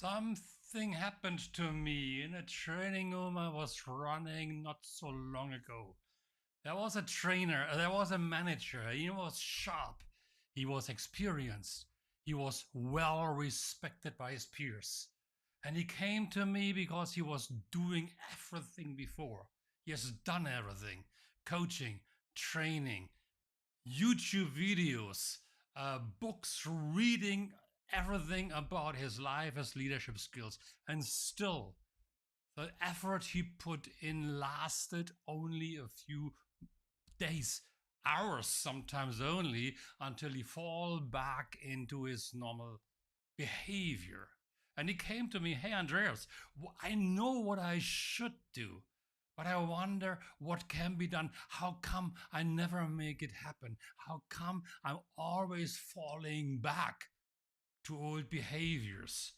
Something happened to me in a training room I was running not so long ago. There was a trainer, there was a manager. He was sharp, he was experienced, he was well respected by his peers. And he came to me because he was doing everything before. He has done everything: coaching, training, YouTube videos, books, reading everything about his life, his leadership skills. And still, the effort he put in lasted only a few days, hours sometimes only, until he fall back into his normal behavior. And he came to me, "Hey, Andreas, I know what I should do, but I wonder what can be done. How come I never make it happen? How come I'm always falling back to old behaviors?"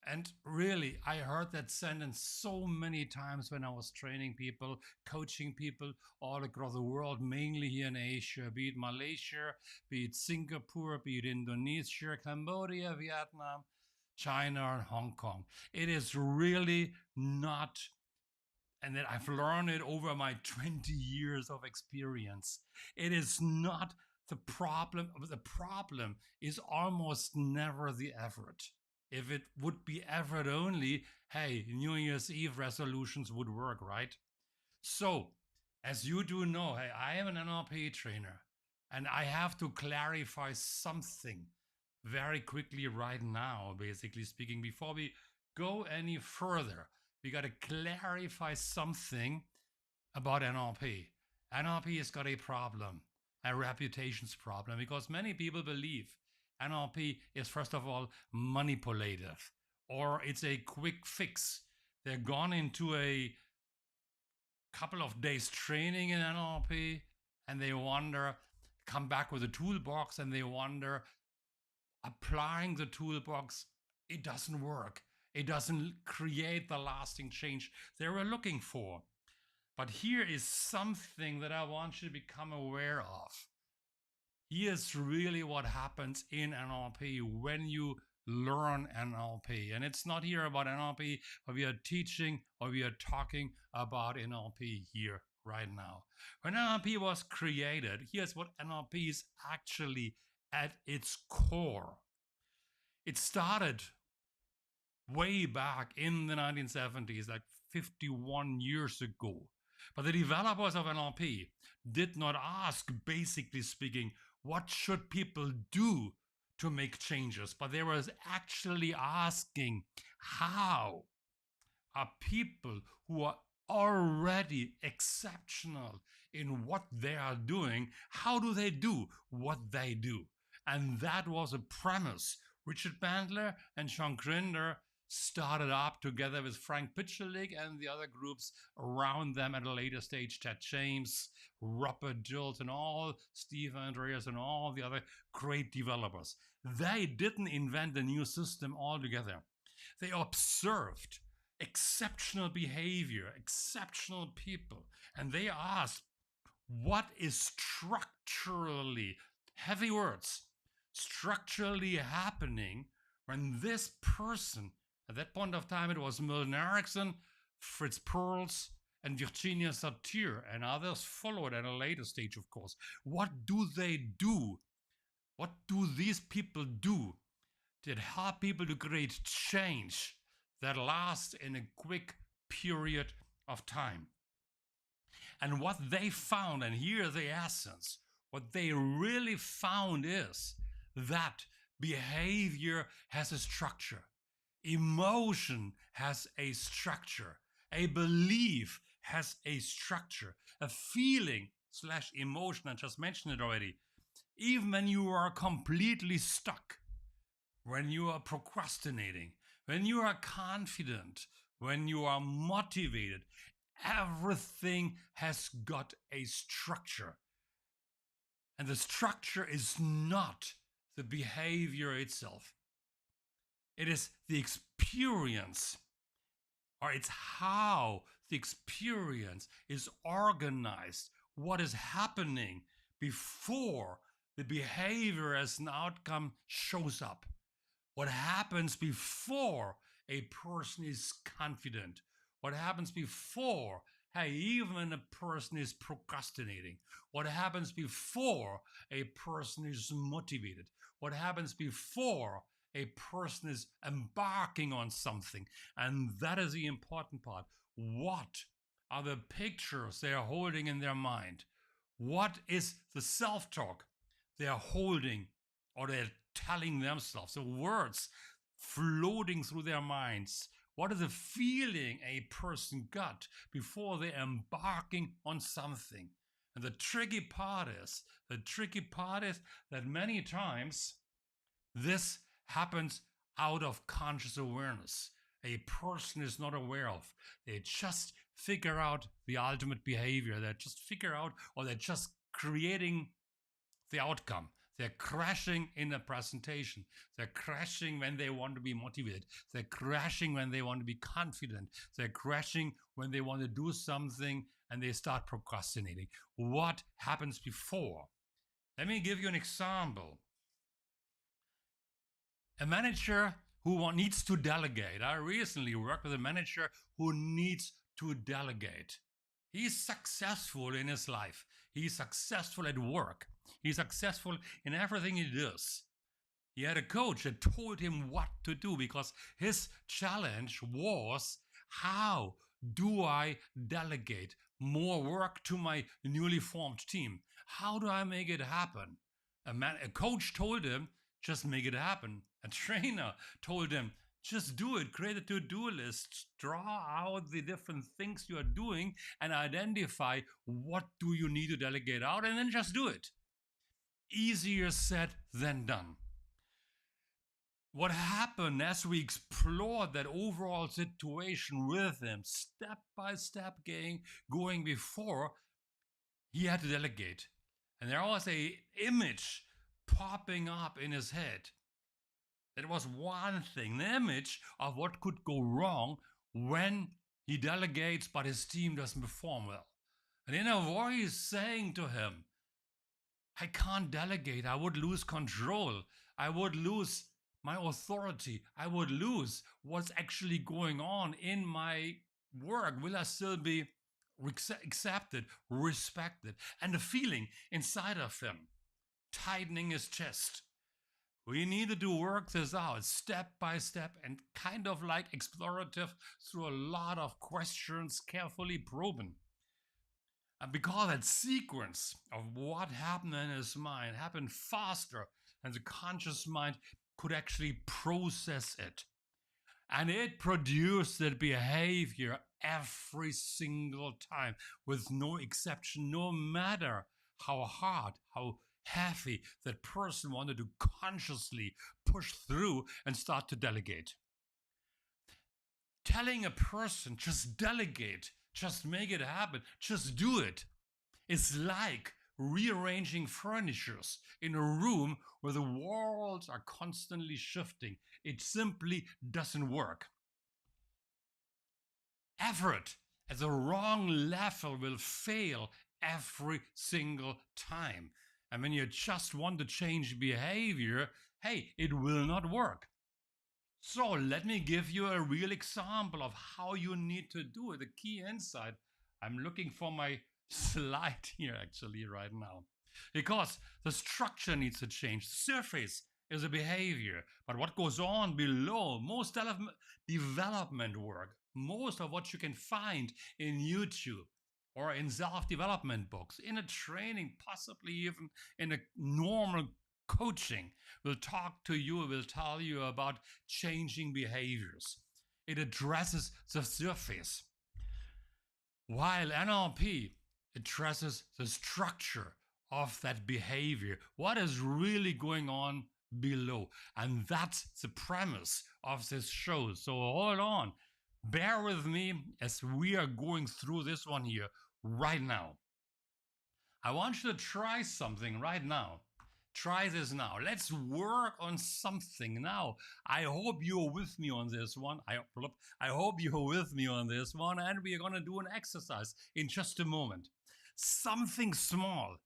And really, I heard that sentence so many times when I was training people, coaching people all across the world, mainly here in Asia, be it Malaysia, be it Singapore, be it Indonesia, Cambodia, Vietnam, China, and Hong Kong. It is really not, and that I've learned it over my 20 years of experience. It is not the problem. The problem is almost never the effort. If it would be effort only, hey, New Year's Eve resolutions would work, right? So, as you do know, hey, I am an NLP trainer, and I have to clarify something very quickly right now, basically speaking, before we go any further. We got to clarify something about NLP. NLP has got a problem, a reputations problem, because many people believe NLP is, first of all, manipulative, or it's a quick fix. They're gone into a couple of days training in NLP, and they wonder, come back with a toolbox, and they wonder, applying the toolbox, it doesn't work. It doesn't create the lasting change they were looking for. But here is something that I want you to become aware of. Here's really what happens in NLP when you learn NLP. And it's not here about NLP, but we are teaching or we are talking about NLP here right now. When NLP was created, here's what NLP is actually at its core. It started way back in the 1970s, like 51 years ago. But the developers of NLP did not ask, basically speaking, what should people do to make changes? But they were actually asking, how are people who are already exceptional in what they are doing, how do they do what they do? And that was a premise Richard Bandler and Sean Grinder started up together with Frank Pitchalik and the other groups around them at a later stage, Ted James, Robert Jilt, and all, Steve Andreas, and all the other great developers. They didn't invent a new system altogether. They observed exceptional behavior, exceptional people, and they asked, what is structurally, heavy words, structurally happening when this person, at that point of time it was Milton Erickson, Fritz Perls, and Virginia Satir, and others followed at a later stage, of course. What do they do? What do these people do that help people to create change that lasts in a quick period of time? And what they found, and here's the essence, what they really found is that behavior has a structure. Emotion has a structure. A belief has a structure. A feeling slash emotion, I just mentioned it already. Even when you are completely stuck, when you are procrastinating, when you are confident, when you are motivated, everything has got a structure. And the structure is not the behavior itself. It is the experience, or it's how the experience is organized, what is happening before the behavior as an outcome shows up. What happens before a person is confident? What happens before, hey, even a person is procrastinating? What happens before a person is motivated? What happens before a person is embarking on something? And that is the important part. What are the pictures they are holding in their mind? What is the self talk they are holding or they're telling themselves? The words floating through their minds. What is the feeling a person got before they're embarking on something? And the tricky part is that many times this happens out of conscious awareness. A person is not aware of. They just figure out the ultimate behavior. They just figure out, or they're just creating the outcome. They're crashing in a presentation. They're crashing when they want to be motivated. They're crashing when they want to be confident. They're crashing when they want to do something and they start procrastinating. What happens before? Let me give you an example. A manager who needs to delegate. I recently worked with a manager who needs to delegate. He's successful in his life. He's successful at work. He's successful in everything he does. He had a coach that told him what to do because his challenge was, how do I delegate more work to my newly formed team? How do I make it happen? A coach told him, just make it happen. A trainer told him, just do it. Create a to-do list. Draw out the different things you are doing and identify what do you need to delegate out, and then just do it. Easier said than done. What happened as we explored that overall situation with him, step by step, going before, he had to delegate. And there was a image popping up in his head. That was one thing, the image of what could go wrong when he delegates but his team doesn't perform well. And in a voice saying to him, I can't delegate, I would lose control, I would lose my authority, I would lose what's actually going on in my work. Will I still be accepted, respected? And the feeling inside of him, tightening his chest. We needed to work this out step by step and kind of like explorative through a lot of questions, carefully probing. And because that sequence of what happened in his mind happened faster than the conscious mind could actually process it. And it produced that behavior every single time with no exception, no matter how hard, how heavy that person wanted to consciously push through and start to delegate. Telling a person, just delegate, just make it happen, just do it, is like rearranging furnitures in a room where the walls are constantly shifting. It simply doesn't work. Effort at the wrong level will fail every single time. And when you just want to change behavior, hey, it will not work. So let me give you a real example of how you need to do it. The key insight. I'm looking for my slide here actually right now. Because the structure needs to change. The surface is a behavior. But what goes on below, most development work, most of what you can find in YouTube or in self-development books, in a training, possibly even in a normal coaching, will talk to you, will tell you about changing behaviors. It addresses the surface. While NLP addresses the structure of that behavior, what is really going on below. And that's the premise of this show. So hold on, bear with me as we are going through this one here right now. I want you to try something right now. Try this now. Let's work on something now. I hope you're with me on this one. I hope you're with me on this one. And we are going to do an exercise in just a moment. Something small.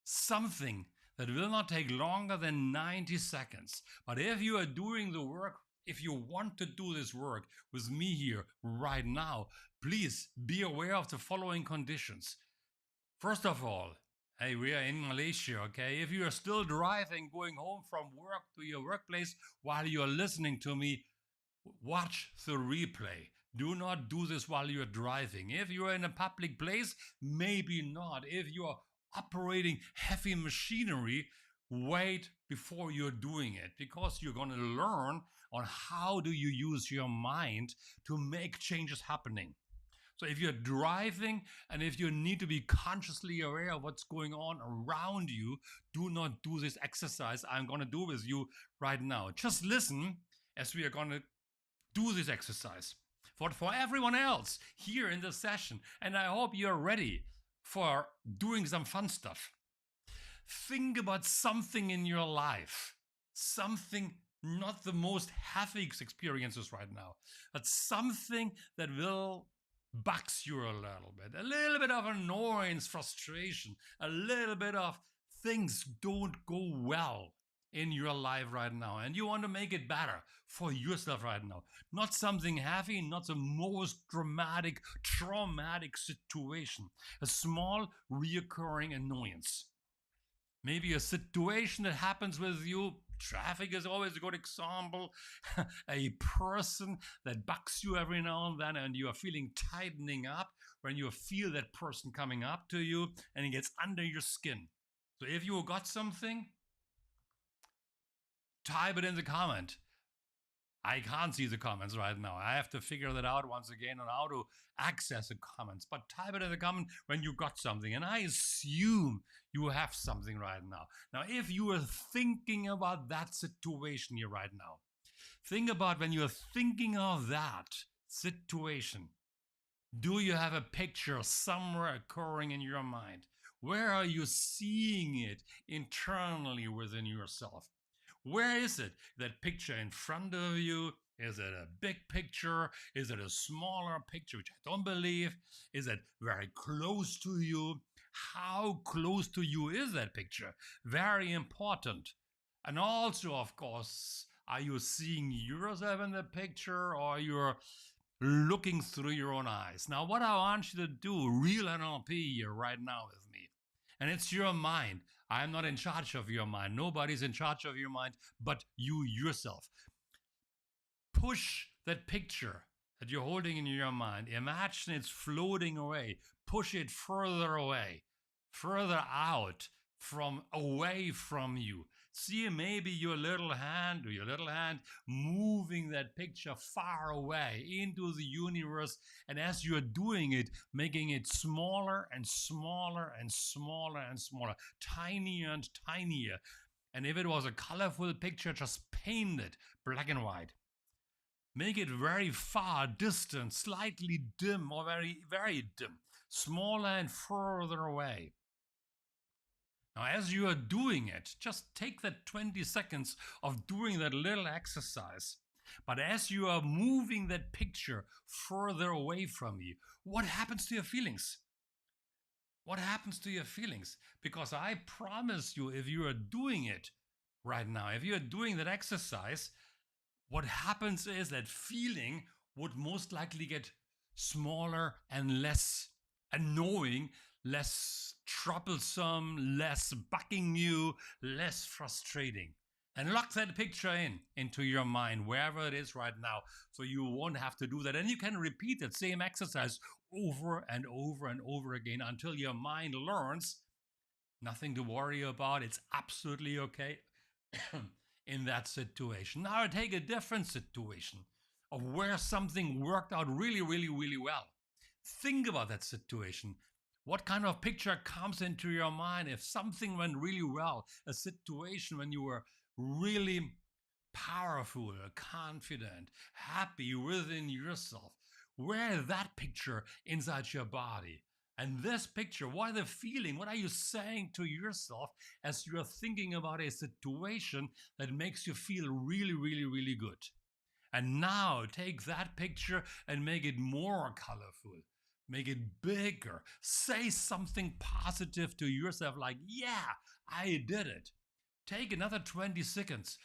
Something that will not take longer than 90 seconds. But if you are doing the work if you want to do this work with me here right now, please be aware of the following conditions. First of all, hey, we are in Malaysia, okay? If you are still driving, going home from work to your workplace while you're listening to me, watch the replay. Do not do this while you're driving. If you're in a public place, maybe not. If you're operating heavy machinery, wait before you're doing it, because you're going to learn on how do you use your mind to make changes happening. So if you're driving and if you need to be consciously aware of what's going on around you, do not do this exercise I'm going to do with you right now. Just listen as we are going to do this exercise. For everyone else here in this session, and I hope you're ready for doing some fun stuff. Think about something in your life, something, not the most heavy experiences right now, but something that will bugs you a little bit of annoyance, frustration, a little bit of things don't go well in your life right now, and you want to make it better for yourself right now. Not something heavy, not the most dramatic, traumatic situation. A small, reoccurring annoyance. Maybe a situation that happens with you. Traffic is always a good example. A person that bugs you every now and then, and you are feeling tightening up when you feel that person coming up to you and it gets under your skin. So if you got something, type it in the comment. I can't see the comments right now. I have to figure that out once again on how to access the comments. But type it in the comment when you got something. And I assume you have something right now. Now, if you are thinking about that situation here right now, think about when you are thinking of that situation. Do you have a picture somewhere occurring in your mind? Where are you seeing it internally within yourself? Where is it? That picture in front of you? Is it a big picture? Is it a smaller picture, which I don't believe? Is it very close to you? How close to you is that picture? Very important. And also, of course, are you seeing yourself in the picture, or you're looking through your own eyes? Now, what I want you to do, real NLP here right now with me, and it's your mind. I'm not in charge of your mind. Nobody's in charge of your mind but you yourself. Push that picture that you're holding in your mind. Imagine it's floating away. Push it further away, further out, away from you. See maybe your little hand moving that picture far away into the universe, and as you're doing it, making it smaller and smaller and smaller and smaller, tinier and tinier. And if it was a colorful picture, just paint it black and white. Make it very far, distant, slightly dim, or very, very dim, smaller and further away. Now, as you are doing it, just take that 20 seconds of doing that little exercise. But as you are moving that picture further away from you, what happens to your feelings? What happens to your feelings? Because I promise you, if you are doing it right now, if you are doing that exercise, what happens is that feeling would most likely get smaller and less annoying, less troublesome, less bugging you, less frustrating. And lock that picture into your mind, wherever it is right now, so you won't have to do that. And you can repeat that same exercise over and over and over again until your mind learns nothing to worry about. It's absolutely okay in that situation. Now take a different situation of where something worked out really, really, really well. Think about that situation. What kind of picture comes into your mind if something went really well? A situation when you were really powerful, confident, happy within yourself. Where is that picture inside your body? And this picture, what are the feeling? What are you saying to yourself as you're thinking about a situation that makes you feel really, really, really good? And now take that picture and make it more colorful. Make it bigger. Say something positive to yourself like, yeah, I did it. Take another 20 seconds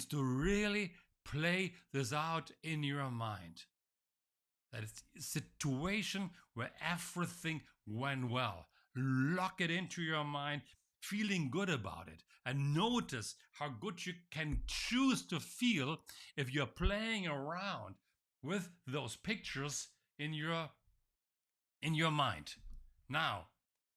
to really play this out in your mind. That is a situation where everything went well. Lock it into your mind, feeling good about it. And notice how good you can choose to feel if you're playing around with those pictures in your mind. Now,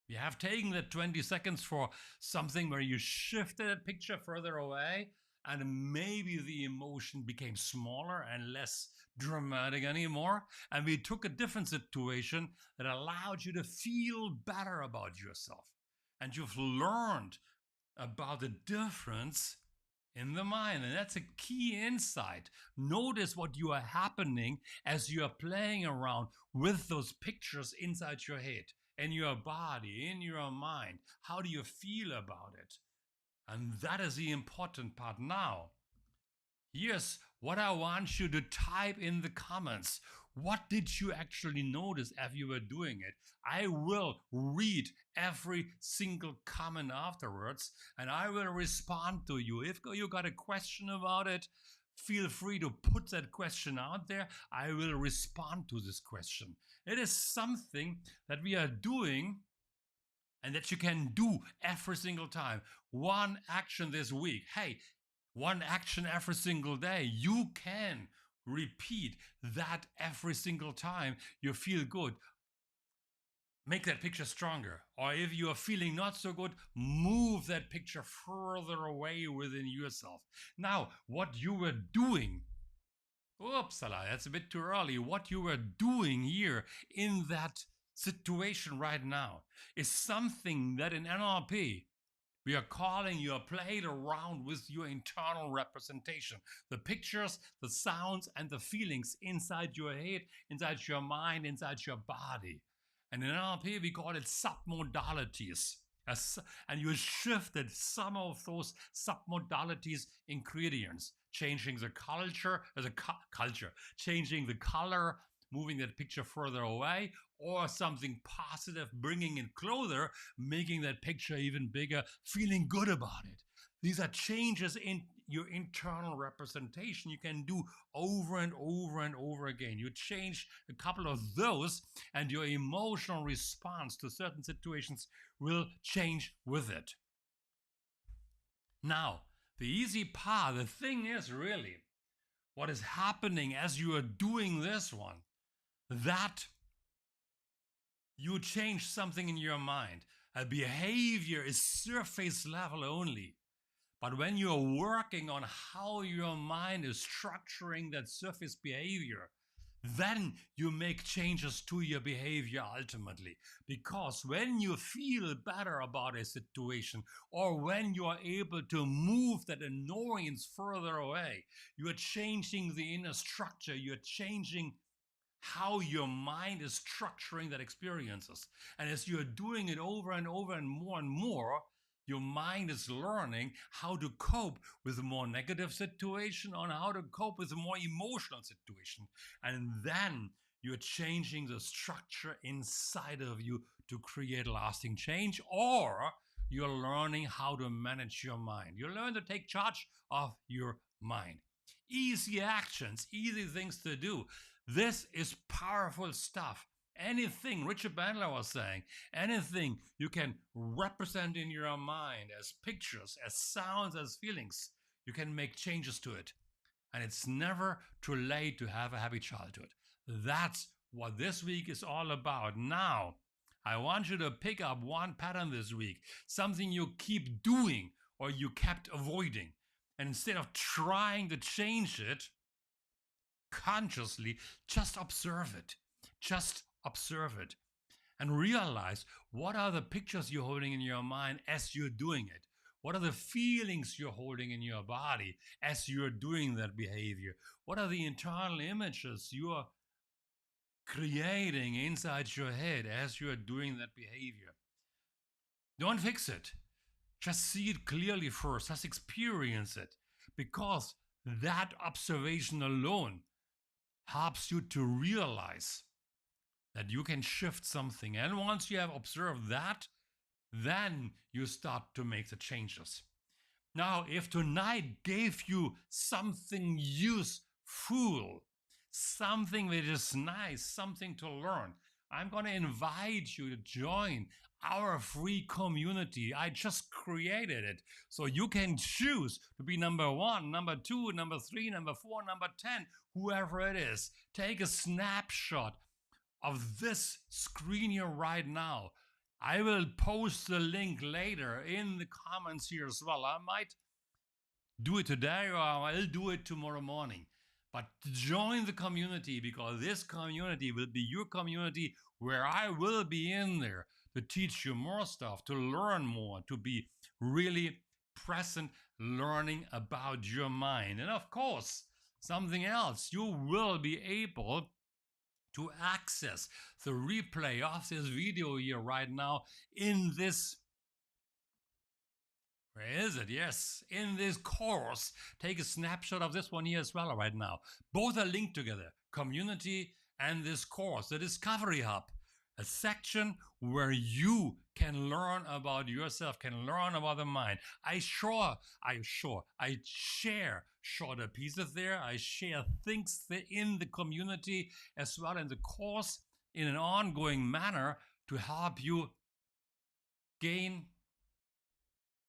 you have taken the 20 seconds for something where you shifted a picture further away and maybe the emotion became smaller and less dramatic anymore. And we took a different situation that allowed you to feel better about yourself. And you've learned about the difference in the mind. And that's a key insight. Notice what you are happening as you are playing around with those pictures inside your head, in your body, in your mind. How do you feel about it? And that is the important part now. Here's what I want you to type in the comments. What did you actually notice as you were doing it? I will read every single comment afterwards and I will respond to you. If you got a question about it, feel free to put that question out there. I will respond to this question. It is something that we are doing and that you can do every single time. One action this week. Hey, one action every single day. You can repeat that every single time you feel good. Make that picture stronger. Or if you are feeling not so good, move that picture further away within yourself. Now, what you were doing, oopsala, that's a bit too early. What you were doing here in that situation right now is something that in NLP we are calling you played around with your internal representation. The pictures, the sounds, and the feelings inside your head, inside your mind, inside your body. And in NLP, we call it submodalities. And you shifted some of those submodalities ingredients, changing the culture, changing the color, moving that picture further away, or something positive, bringing it closer, making that picture even bigger, feeling good about it. These are changes in your internal representation you can do over and over and over again. You change a couple of those and your emotional response to certain situations will change with it. Now, the easy part, the thing is really what is happening as you are doing this one, that you change something in your mind. A behavior is surface level only. But when you're working on how your mind is structuring that surface behavior, then you make changes to your behavior ultimately. Because when you feel better about a situation, or when you are able to move that annoyance further away, you are changing the inner structure, you're changing how your mind is structuring that experiences. And as you're doing it over and over and more, your mind is learning how to cope with a more negative situation or how to cope with a more emotional situation. And then you're changing the structure inside of you to create lasting change, or you're learning how to manage your mind. You learn to take charge of your mind. Easy actions, easy things to do. This is powerful stuff. Anything, Richard Bandler was saying, anything you can represent in your mind as pictures, as sounds, as feelings, you can make changes to it. And it's never too late to have a happy childhood. That's what this week is all about. Now, I want you to pick up one pattern this week, something you keep doing or you kept avoiding. And instead of trying to change it, consciously, just observe it. Just observe it and realize what are the pictures you're holding in your mind as you're doing it. What are the feelings you're holding in your body as you're doing that behavior? What are the internal images you're creating inside your head as you're doing that behavior? Don't fix it. Just see it clearly first. Just experience it. Because that observation alone helps you to realize that you can shift something. And once you have observed that, then you start to make the changes. Now, if tonight gave you something useful, something that is nice, something to learn, I'm going to invite you to join our free community. I just created it. So you can choose to be number one, number two, number three, number four, number 10, whoever it is. Take a snapshot of this screen here right now. I will post the link later in the comments here as well. I might do it today or I'll do it tomorrow morning. But join the community, because this community will be your community where I will be in there to teach you more stuff, to learn more, to be really present, learning about your mind. And of course, something else, you will be able to access the replay of this video here right now in this, where is it? Yes, in this course. Take a snapshot of this one here as well right now. Both are linked together, community and this course, the Discovery Hub, a section where you can learn about yourself, can learn about the mind. I share shorter pieces there. I share things in the community as well in the course in an ongoing manner to help you gain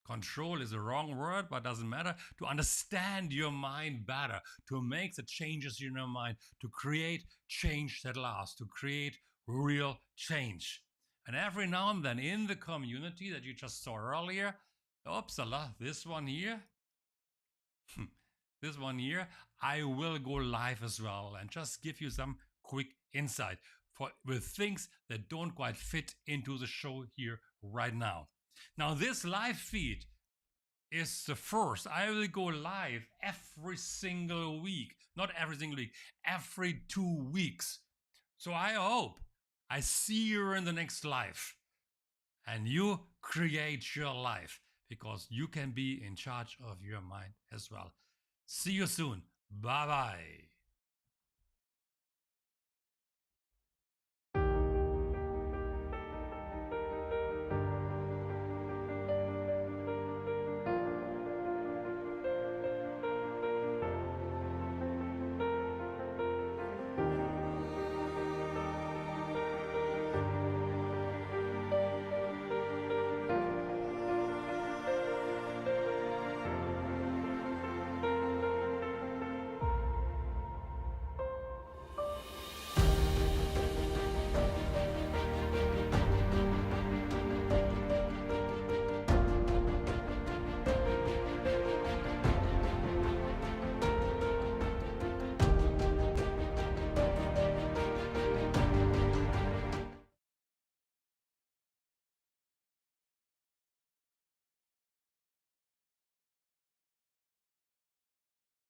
control is the wrong word, but doesn't matter. To understand your mind better, to make the changes in your mind, to create change that lasts, to create real change. And every now and then in the community that you just saw earlier, upsala, this one here, this one here, I will go live as well and just give you some quick insight with things that don't quite fit into the show here right now. Now, this live feed is the first. I will go live every single week. Not every single week, every 2 weeks. So I hope I see you in the next live and you create your life, because you can be in charge of your mind as well. See you soon. Bye bye.